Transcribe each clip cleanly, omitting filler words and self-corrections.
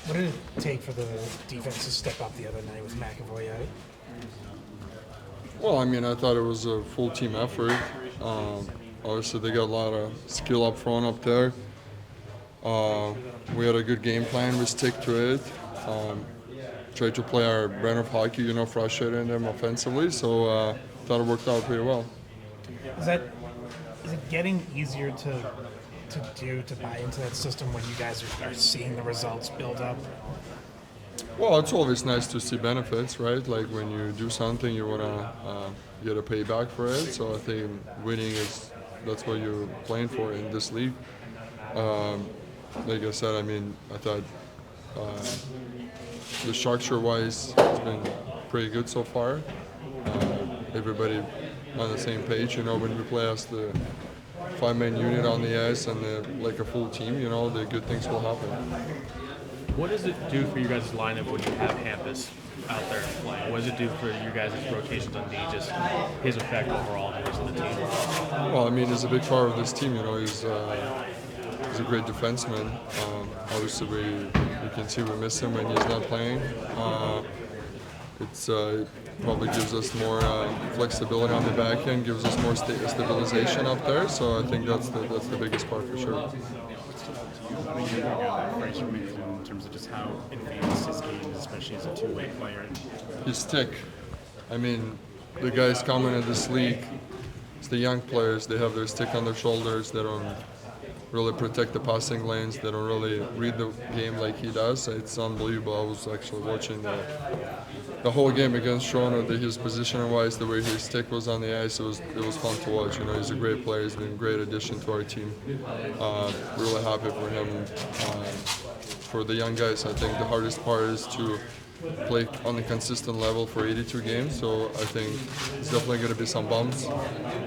What did it take for the defense to step up the other night with McAvoy out? Well, I mean, I thought it was a full team effort. Obviously, they got a lot of skill up front up there. We had a good game plan. We stick to it. Tried to play our brand of hockey, frustrating them offensively. So thought it worked out pretty well. Is that is it getting easier to buy into that system when you guys are seeing the results build up? Well, it's always nice to see benefits, right? Like when you do something, you wanna get a payback for it. So I think winning that's what you're playing for in this league. Um, like I said, I mean, I thought the structure-wise, it's been pretty good so far. Everybody on the same page, when we play as the five-man unit on the ice and like a full team, the good things will happen. What does it do for you guys' lineup when you have Hampus out there playing? What does it do for you guys' rotations on D, just his effect overall in the team? Well, I mean, he's a big part of this team. He's a great defenseman. Obviously, we can see we miss him when he's not playing. It probably gives us more flexibility on the back end, gives us more stabilization up there. So I think that's the biggest part for sure. In terms of just how advanced his game is, especially as a two-way player. His stick. I mean, the guys coming in this league, it's the young players. They have their stick on their shoulders. They don't really protect the passing lanes. They don't really read the game like he does. It's unbelievable. I was actually watching the whole game against Toronto. His position-wise, the way his stick was on the ice, it was fun to watch. He's a great player. He's been a great addition to our team. Really happy for him. For the young guys, I think the hardest part is to play on a consistent level for 82 games. So I think it's definitely going to be some bumps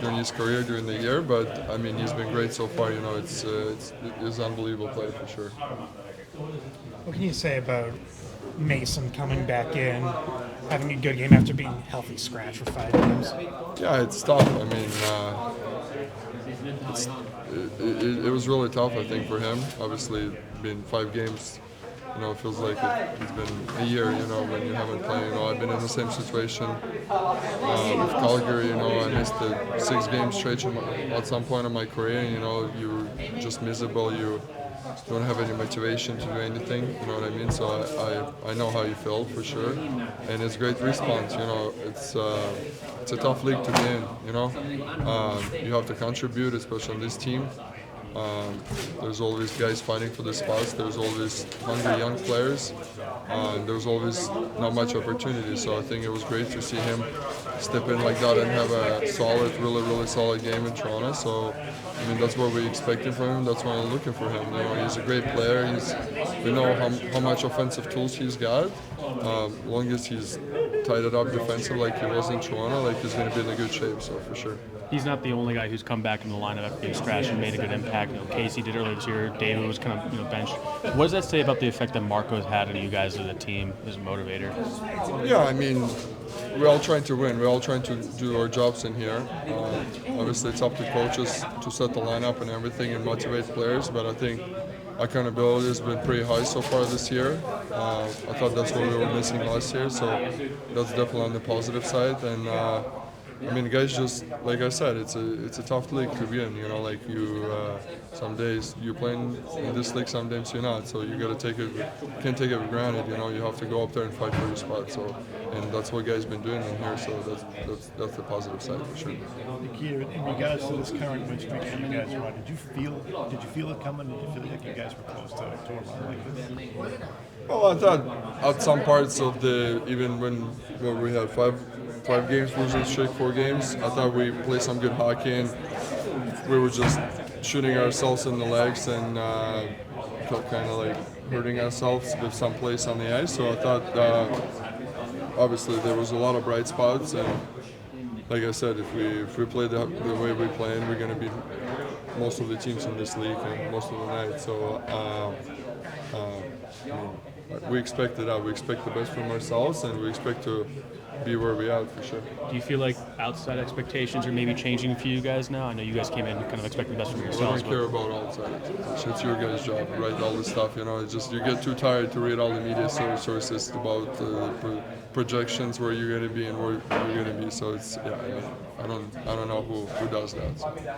during his career, during the year. But I mean, he's been great so far. It's an unbelievable play for sure. What can you say about Mason coming back in, having a good game after being healthy scratch for 5 games? Yeah, it's tough. I mean, it was really tough, I think, for him. Obviously, been 5 games. It feels like it's been a year, when you haven't played. I've been in the same situation with Calgary. I missed the 6 games straight at some point in my career. You're just miserable. You don't have any motivation to do anything. You know what I mean? So I know how you feel for sure, and it's great response. It's a tough league to be in. You have to contribute, especially on this team. There's always guys fighting for the spots. There's always hungry young players. And there's always not much opportunity. So I think it was great to see him step in like that and have a solid, really solid game in Toronto. So I mean, that's what we expected from him. That's why I'm looking for him. He's a great player. We know how much offensive tools he's got. Long as he's tied it up defensive like he was in Toronto, like he's going to be in a good shape. So for sure. He's not the only guy who's come back in the lineup after being scratched and made a good impact. Casey did earlier this year. David was kind of benched. What does that say about the effect that Marco's had on you guys as a team, as a motivator? Yeah, I mean, we're all trying to win. We're all trying to do our jobs in here. Obviously, it's up to coaches to set the lineup and everything and motivate players. But I think accountability has been pretty high so far this year. I thought that's what we were missing last year. So that's definitely on the positive side. And I mean, guys, just like I said, it's a tough league to be in. Like some days you're playing in this league, some days you're not. So you can't take it for granted. You have to go up there and fight for your spot. So, and that's what guys been doing in here. So that's the positive side for sure. Nikita, in regards to this current win streak that you guys are on, did you feel it coming? Did you feel like you guys were close to a run like this? Well, I thought at some parts of even when we had five games losing streak, 4 games, I thought we played some good hockey and we were just shooting ourselves in the legs and kind of like hurting ourselves with some plays on the ice. So I thought obviously there was a lot of bright spots, and like I said, if we play the way we play, we're going to beat most of the teams in this league and most of the night. So we expected that. We expect the best from ourselves, and we expect to be where we are for sure. Do you feel like outside expectations are maybe changing for you guys now? I know you guys came in kind of expecting the best from I yourselves. don't care about outside expectations. It's your guys' job, right? All this stuff, It's just you get too tired to read all the media sources about projections where you're going to be and where you're going to be. So it's I don't know who does that. So.